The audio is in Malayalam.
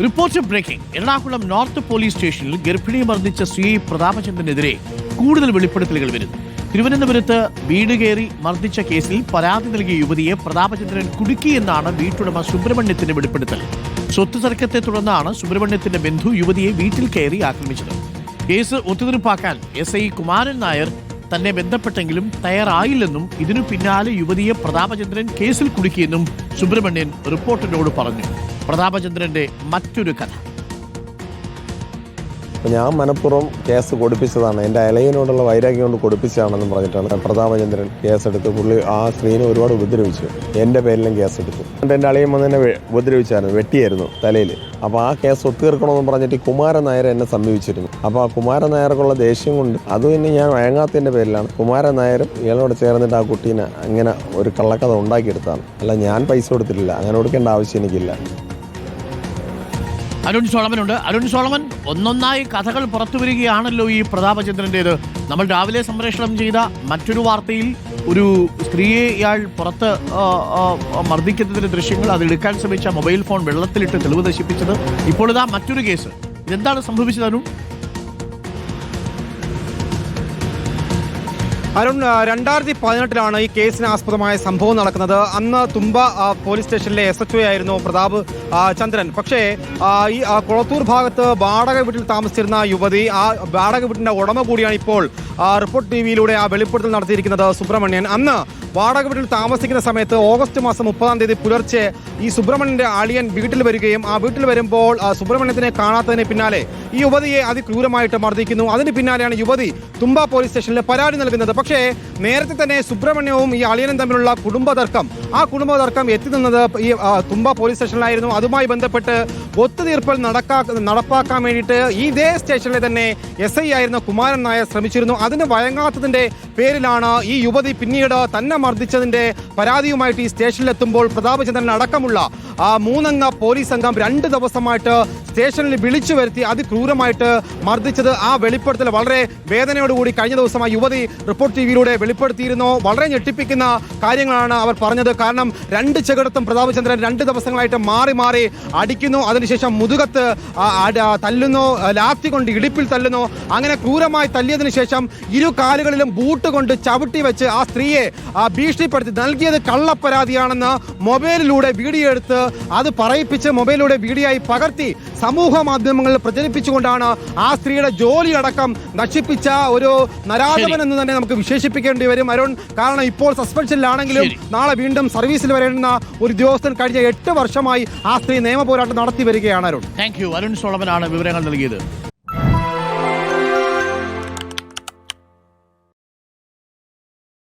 Report breaking. Ernakulam North police സ്റ്റേഷനിൽ ഗർഭിണി മർദ്ദിച്ച CI പ്രതാപചന്ദ്രനെതിരെ കൂടുതൽ വെളിപ്പെടുത്തലുകൾ വരുന്നു. തിരുവനന്തപുരത്ത് വീട് കയറി മർദ്ദിച്ച കേസിൽ പരാതി നൽകിയ യുവതിയെ പ്രതാപചന്ദ്രൻ കുടുക്കിയെന്നാണ് വീട്ടുടമ സുബ്രഹ്മണ്യത്തിന്റെ വെളിപ്പെടുത്തൽ. സ്വത്ത് തർക്കത്തെ തുടർന്നാണ് സുബ്രഹ്മണ്യത്തിന്റെ ബന്ധു യുവതിയെ വീട്ടിൽ കയറി ആക്രമിച്ചത്. കേസ് ഒത്തുതീർപ്പാക്കാൻ SI കുമാരൻ നായർ തന്നെ ബന്ധപ്പെട്ടെങ്കിലും തയ്യാറായില്ലെന്നും ഇതിനു പിന്നാലെ യുവതിയെ പ്രതാപചന്ദ്രൻ കേസിൽ കുടുക്കിയെന്നും സുബ്രഹ്മണ്യൻ റിപ്പോർട്ടറിനോട് പറഞ്ഞു. പ്രതാപചന്ദ്രന്റെ മറ്റൊരു കഥ. ഞാൻ മനഃപൂർവ്വം കേസ് കൊടുപ്പിച്ചതാണ്, എൻ്റെ ഇളയനോടുള്ള വൈരാഗ്യം കൊണ്ട് കൊടുപ്പിച്ചതാണെന്ന് പറഞ്ഞിട്ടാണ് പ്രതാപചന്ദ്രൻ കേസെടുത്ത്. പുള്ളി ആ സ്ത്രീനെ ഒരുപാട് ഉപദ്രവിച്ചു. എൻ്റെ പേരിലും കേസെടുത്തു. എൻ്റെ അളിയൻ വന്ന് എന്നെ ഉപദ്രവിച്ചായിരുന്നു, വെട്ടിയായിരുന്നു തലയിൽ. അപ്പോൾ ആ കേസ് ഒത്തുതീർക്കണമെന്ന് പറഞ്ഞിട്ട് കുമാരൻ നായർ എന്നെ സമീപിച്ചിരുന്നു. അപ്പോൾ ആ കുമാരൻ നായർക്കുള്ള ദേഷ്യം കൊണ്ട് അത് പിന്നെ ഞാൻ വഴങ്ങാത്തതിൻ്റെ പേരിലാണ് കുമാരൻ നായരും ഇയാളോട് ചേർന്നിട്ട് ആ കുട്ടീനെ അങ്ങനെ ഒരു കള്ളക്കഥ ഉണ്ടാക്കിയെടുത്താണ്. അല്ല, ഞാൻ പൈസ കൊടുത്തിട്ടില്ല, അങ്ങനെ കൊടുക്കേണ്ട ആവശ്യം എനിക്കില്ല. അരുൺ സോളമനുണ്ട്. അരുൺ സോളമൻ, ഒന്നൊന്നായി കഥകൾ പുറത്തു വരികയാണല്ലോ ഈ പ്രതാപചന്ദ്രൻ്റേത്. നമ്മൾ രാവിലെ സംപ്രേഷണം ചെയ്ത മറ്റൊരു വാർത്തയിൽ ഒരു സ്ത്രീയെ ഇയാൾ പുറത്ത് മർദ്ദിക്കുന്നതിന്റെ ദൃശ്യങ്ങൾ, അതെടുക്കാൻ ശ്രമിച്ച മൊബൈൽ ഫോൺ വെള്ളത്തിലിട്ട് തെളിവ് നശിപ്പിച്ചത്. ഇപ്പോൾ ഇതാ മറ്റൊരു കേസ്. ഇതെന്താണ് സംഭവിച്ചത് അരുൺ? അരുൺ, 2018 ഈ കേസിന് ആസ്പദമായ സംഭവം നടക്കുന്നത്. അന്ന് തുമ്പ പോലീസ് സ്റ്റേഷനിലെ SHO ആയിരുന്നു പ്രതാപ് ചന്ദ്രൻ. പക്ഷേ ഈ കുളത്തൂർ ഭാഗത്ത് വാടക വീട്ടിൽ താമസിച്ചിരുന്ന യുവതി, ആ വാടക വീട്ടിന്റെ ഉടമ കൂടിയാണ് ഇപ്പോൾ റിപ്പോർട്ട് TVയിലൂടെ ആ വെളിപ്പെടുത്തൽ നടത്തിയിരിക്കുന്നത് സുബ്രഹ്മണ്യൻ. അന്ന് വാടക വീട്ടിൽ താമസിക്കുന്ന സമയത്ത് ഓഗസ്റ്റ് മാസം 30-ാം തീയതി പുലർച്ചെ ഈ സുബ്രഹ്മണ്യന്റെ അളിയൻ വീട്ടിൽ വരികയും ആ വീട്ടിൽ വരുമ്പോൾ സുബ്രഹ്മണ്യത്തിനെ കാണാത്തതിന് പിന്നാലെ ഈ യുവതിയെ അതിക്രൂരമായിട്ട് മർദ്ദിക്കുന്നു. അതിന് പിന്നാലെയാണ് യുവതി തുമ്പ പോലീസ് സ്റ്റേഷനിൽ പരാതി നൽകുന്നത്. പക്ഷേ നേരത്തെ തന്നെ സുബ്രഹ്മണ്യവും ഈ അളിയനും തമ്മിലുള്ള ആ കുടുംബ തർക്കം എത്തി നിന്നത് ഈ തുമ്പ പോലീസ് സ്റ്റേഷനിലായിരുന്നു. അതുമായി ബന്ധപ്പെട്ട് ഒത്തുതീർപ്പൽ നടപ്പാക്കാൻ വേണ്ടിയിട്ട് ഇതേ സ്റ്റേഷനിലെ തന്നെ SI ആയിരുന്ന കുമാരൻ നായർ ശ്രമിച്ചിരുന്നു. അതിന് വഴങ്ങാത്തതിന്റെ പേരിലാണ് ഈ യുവതി പിന്നീട് തന്നെ മർദ്ദിച്ചതിന്റെ പരാതിയുമായിട്ട് ഈ സ്റ്റേഷനിലെത്തുമ്പോൾ പ്രതാപചന്ദ്രൻ അടക്കമുള്ള 3-അംഗ പോലീസ് സംഘം 2 ദിവസമായിട്ട് സ്റ്റേഷനിൽ വിളിച്ചു വരുത്തി അതിക്രൂരമായിട്ട് മർദ്ദിച്ചത്. ആ വെളിപ്പെടുത്തൽ വളരെ വേദനയോടുകൂടി കഴിഞ്ഞ ദിവസം ആ യുവതി റിപ്പോർട്ട് TVയിലൂടെ വെളിപ്പെടുത്തിയിരുന്നു. വളരെ ഞെട്ടിപ്പിക്കുന്ന കാര്യങ്ങളാണ് അവർ പറഞ്ഞത്. കാരണം 2 ചെകിടത്തും പ്രതാപചന്ദ്രൻ 2 ദിവസങ്ങളായിട്ട് മാറി മാറി അടിക്കുന്നു. അതിനുശേഷം മുതുകത്ത് തല്ലുന്നു, ലാത്തി കൊണ്ട് ഇടുപ്പിൽ തല്ലുന്നു. അങ്ങനെ ക്രൂരമായി തല്ലിയതിനു ശേഷം 2 കാലുകളിലും ബൂട്ട് കൊണ്ട് ചവിട്ടി വെച്ച് ആ സ്ത്രീയെ ഭീഷണിപ്പെടുത്തി. നൽകിയത് കള്ളപ്പരാതിയാണെന്ന് മൊബൈലിലൂടെ വീഡിയോ എടുത്ത് അത് പറയിപ്പിച്ച് മൊബൈലിലൂടെ വീഡിയോ ആയി പകർത്തി സമൂഹ മാധ്യമങ്ങളിൽ പ്രചരിപ്പിച്ചുകൊണ്ടാണ് ആ സ്ത്രീയുടെ ജോലി അടക്കം നശിപ്പിച്ച ഒരു നരാധമൻ എന്ന് തന്നെ നമുക്ക് വിശേഷിപ്പിക്കേണ്ടി വരും അരുൺ. കാരണം ഇപ്പോൾ സസ്പെൻഷനിലാണെങ്കിലും നാളെ വീണ്ടും സർവീസിൽ വരേണ്ടുന്ന ഒരു ഉദ്യോഗസ്ഥൻ കഴിഞ്ഞ 8 വർഷമായി ആ സ്ത്രീ നിയമ പോരാട്ടം നടത്തി വരികയാണ് അരുൺ. Thank you. അരുൺ സോളമനാണ് വിവരങ്ങൾ നൽകിയത്.